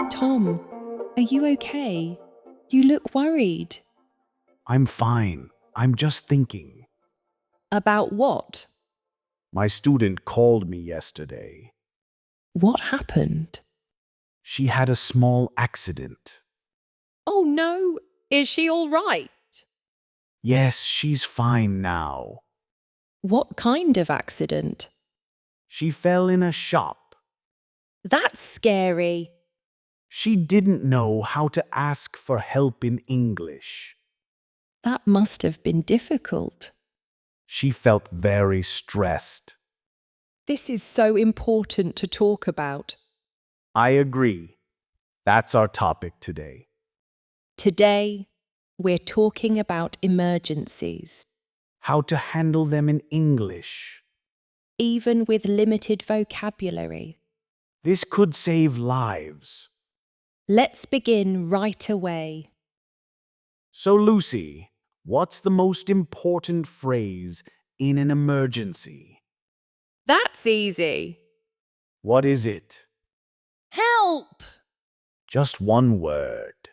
Tom, are you okay? You look worried. I'm fine. I'm just thinking. About what? My student called me yesterday. What happened? She had a small accident. Oh no, is she all right? Yes, she's fine now. What kind of accident? She fell in a shop. That's scary. She didn't know how to ask for help in English. That must have been difficult. She felt very stressed. This is so important to talk about. I agree. That's our topic today. Today, we're talking about emergencies. How to handle them in English. Even with limited vocabulary. This could save lives. Let's begin right away. So, Lucy, what's the most important phrase in an emergency? That's easy. What is it? Help! Just one word.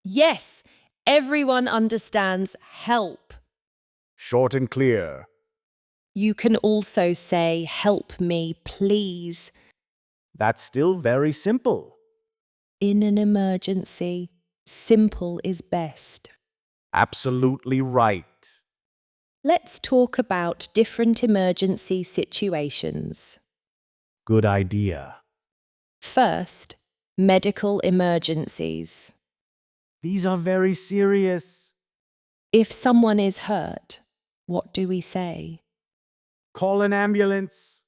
Yes, everyone understands help. Short and clear. You can also say, help me, please. That's still very simple. In an emergency, simple is best. Absolutely right. Let's talk about different emergency situations. Good idea. First, medical emergencies. These are very serious. If someone is hurt, what do we say? Call an ambulance.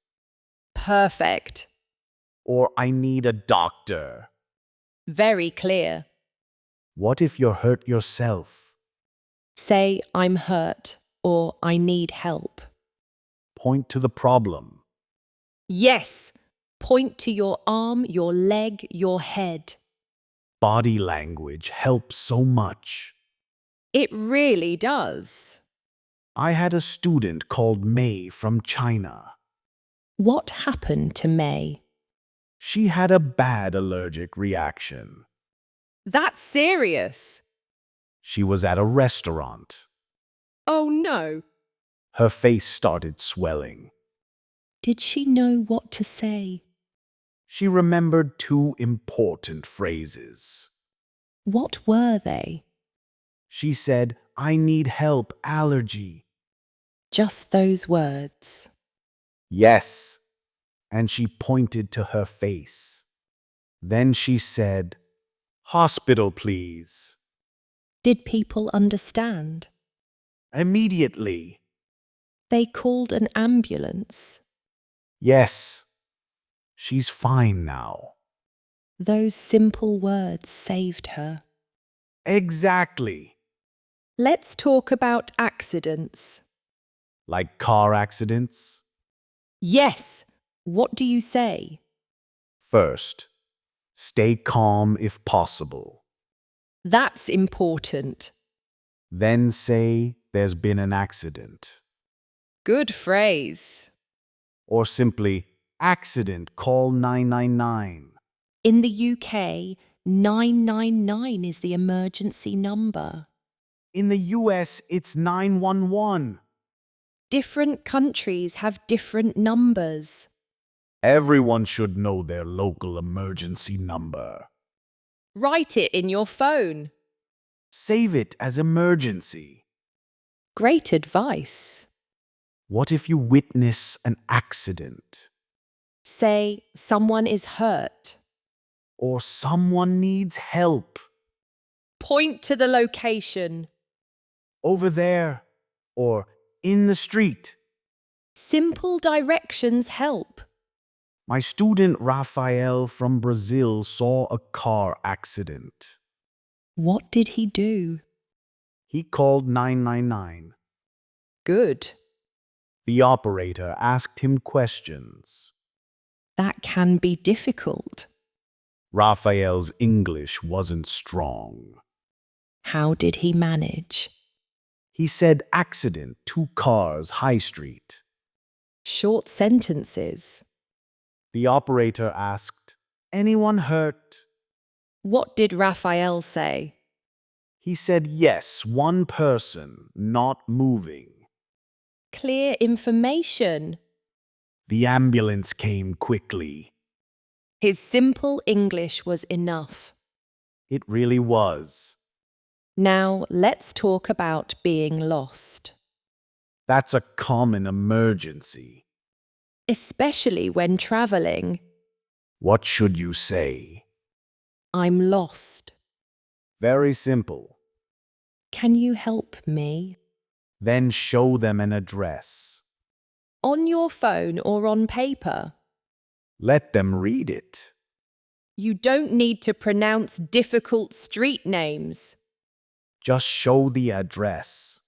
Perfect. Or I need a doctor. Very clear. What if you're hurt yourself? Say, I'm hurt or I need help. Point to the problem. Yes, point to your arm, your leg, your head. Body language helps so much. It really does. I had a student called May from China. What happened to May? She had a bad allergic reaction. That's serious. She was at a restaurant. Oh no. Her face started swelling. Did she know what to say? She remembered two important phrases. What were they? She said, I need help, allergy. Just those words. Yes. And she pointed to her face. Then she said, hospital, please. Did people understand? Immediately. They called an ambulance. Yes. She's fine now. Those simple words saved her. Exactly. Let's talk about accidents. Like car accidents. Yes. What do you say? First, stay calm if possible. That's important. Then say there's been an accident. Good phrase. Or simply, accident, call 999. In the UK, 999 is the emergency number. In the US, it's 911. Different countries have different numbers. Everyone should know their local emergency number. Write it in your phone. Save it as emergency. Great advice. What if you witness an accident? Say, someone is hurt. Or someone needs help? Point to the location. Over there. Or in the street. Simple directions help. My student Rafael from Brazil saw a car accident. What did he do? He called 999. Good. The operator asked him questions. That can be difficult. Rafael's English wasn't strong. How did he manage? He said accident, 2 cars, High Street. Short sentences. The operator asked, Anyone hurt? What did Raphael say? He said yes, one person, not moving. Clear information. The ambulance came quickly. His simple English was enough. It really was. Now let's talk about being lost, That's a common emergency. especially when traveling. What should you say? I'm lost. Very simple. Can you help me? Then show them an address. On your phone or on paper. Let them read it. You don't need to pronounce difficult street names. Just show the address.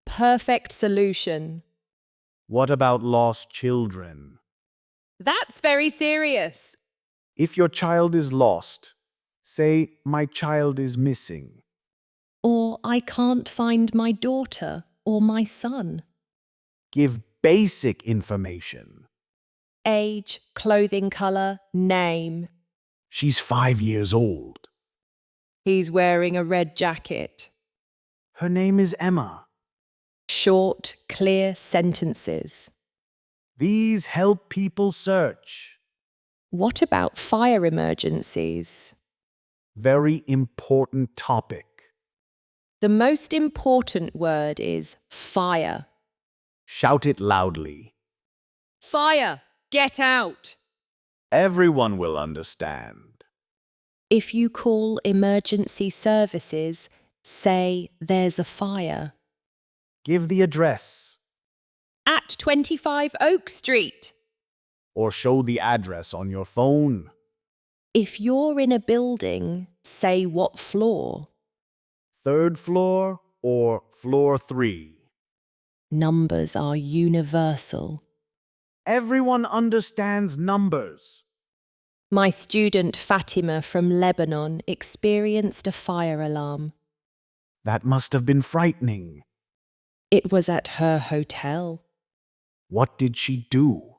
Perfect solution. What about lost children? That's very serious. If your child is lost, say, my child is missing. Or I can't find my daughter or my son. Give basic information. Age, clothing color, name. She's 5 years old. He's wearing a red jacket. Her name is Emma. Short, clear sentences. These help people search. What about fire emergencies? Very important topic. The most important word is fire. Shout it loudly. Fire! Get out! Everyone will understand. If you call emergency services, say there's a fire. Give the address At 25 Oak Street. or show the address on your phone. If you're in a building, say what floor. 3rd floor or floor 3. Numbers are universal. Everyone understands numbers. My student Fatima from Lebanon experienced a fire alarm. That must have been frightening. It was at her hotel. What did she do?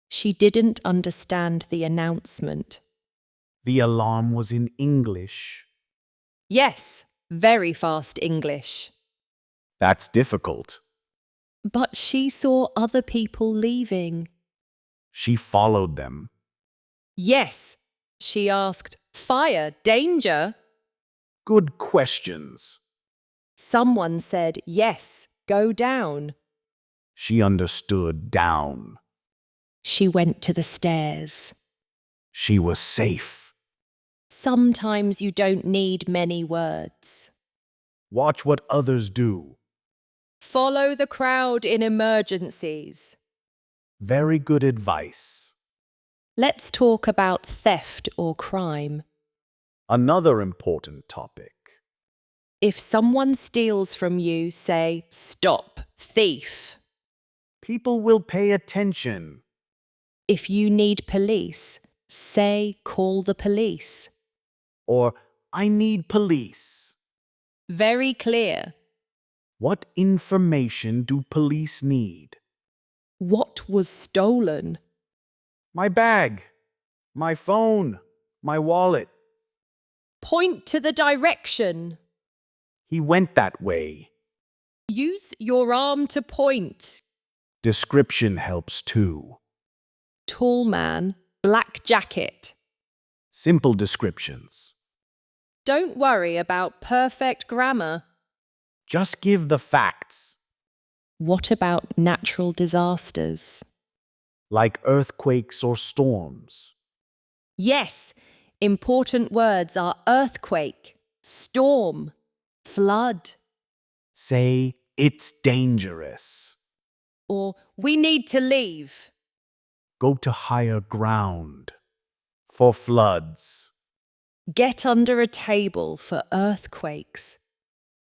She didn't understand the announcement. The alarm was in English. Yes, very fast English. That's difficult. But she saw other people leaving. She followed them. Yes, she asked, fire, danger? Good questions. Someone said, yes, go down. She understood down. She went to the stairs. She was safe. Sometimes you don't need many words. Watch what others do. Follow the crowd in emergencies. Very good advice. Let's talk about theft or crime. Another important topic. If someone steals from you, say, stop, thief. People will pay attention. If you need police, say, call the police. Or, I need police. Very clear. What information do police need? What was stolen? My bag, my phone, my wallet. Point to the direction. He went that way. Use your arm to point. Description helps too. Tall man, black jacket. Simple descriptions. Don't worry about perfect grammar. Just give the facts. What about natural disasters? Like earthquakes or storms. Yes, important words are earthquake, storm, flood, Say, it's dangerous. or we need to leave. Go to higher ground. For floods. Get under a table for earthquakes.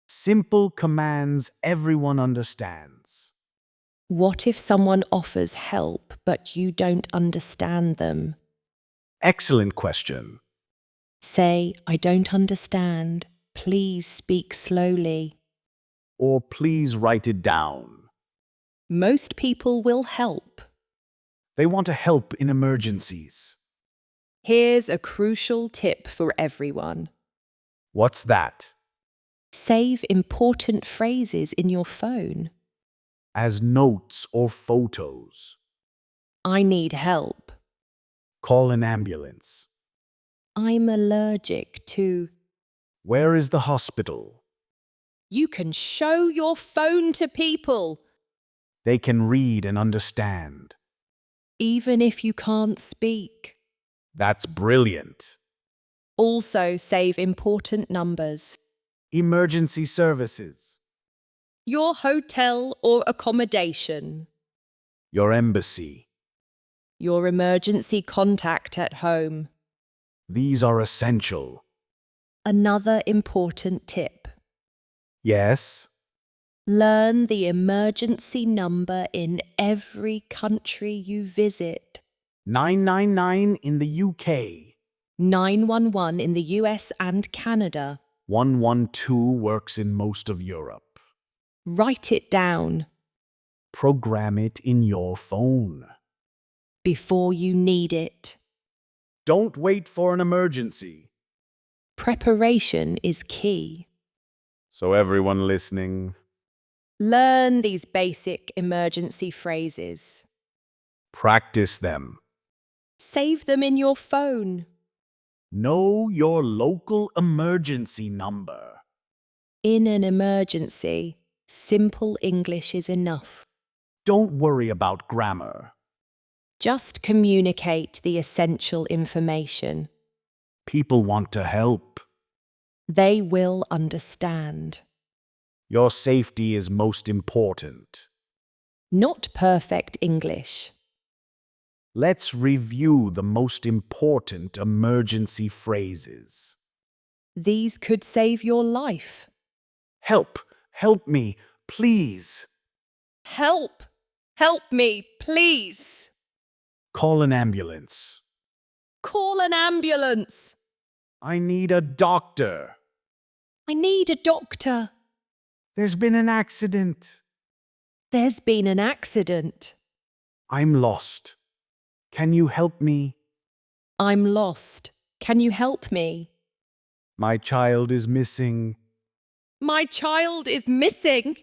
Simple commands everyone understands. What if someone offers help but you don't understand them? Excellent question. Say, I don't understand. Please speak slowly. Or please write it down. Most people will help. They want to help in emergencies. Here's a crucial tip for everyone. What's that? Save important phrases in your phone. As notes or photos. I need help. Call an ambulance. I'm allergic to. Where is the hospital? You can show your phone to people, They can read and understand. even if you can't speak. That's brilliant. Also, save important numbers. Emergency services. Your hotel or accommodation. Your embassy. Your emergency contact at home. These are essential. Another important tip. Yes? Learn the emergency number in every country you visit. 999 in the UK. 911 in the US and Canada. 112 works in most of Europe. Write it down Program it in your phone. before you need it. Don't wait for an emergency. Preparation is key. So everyone listening, Learn these basic emergency phrases. practice them. Save them in your phone. Know your local emergency number. In an emergency, simple English is enough. Don't worry about grammar. Just communicate the essential information. People want to help. They will understand. Your safety is most important. Not perfect English. Let's review the most important emergency phrases. These could save your life. Help! Help me, please! Help! Help me, please! Call an ambulance. Call an ambulance! I need a doctor. I need a doctor. There's been an accident. There's been an accident. I'm lost. Can you help me? I'm lost. Can you help me? My child is missing. My child is missing.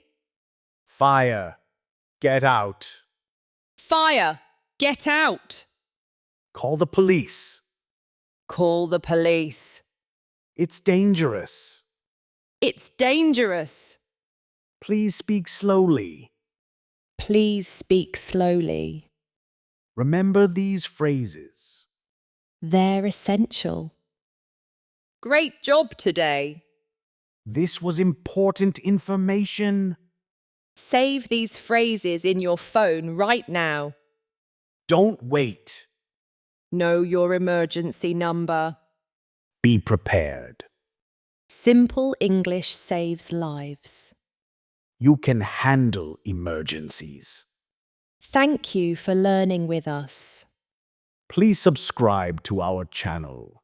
Fire! Get out! Fire! Get out! Call the police. Call the police. It's dangerous. It's dangerous. Please speak slowly. Please speak slowly. Remember these phrases. They're essential. Great job today. This was important information. Save these phrases in your phone right now. Don't wait. Know your emergency number. Be prepared. Simple English saves lives. You can handle emergencies. Thank you for learning with us. Please subscribe to our channel.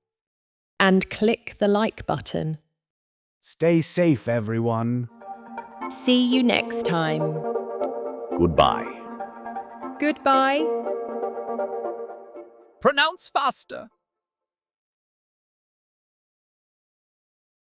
And click the like button. Stay safe, everyone. See you next time. Goodbye. Goodbye. Pronounce faster.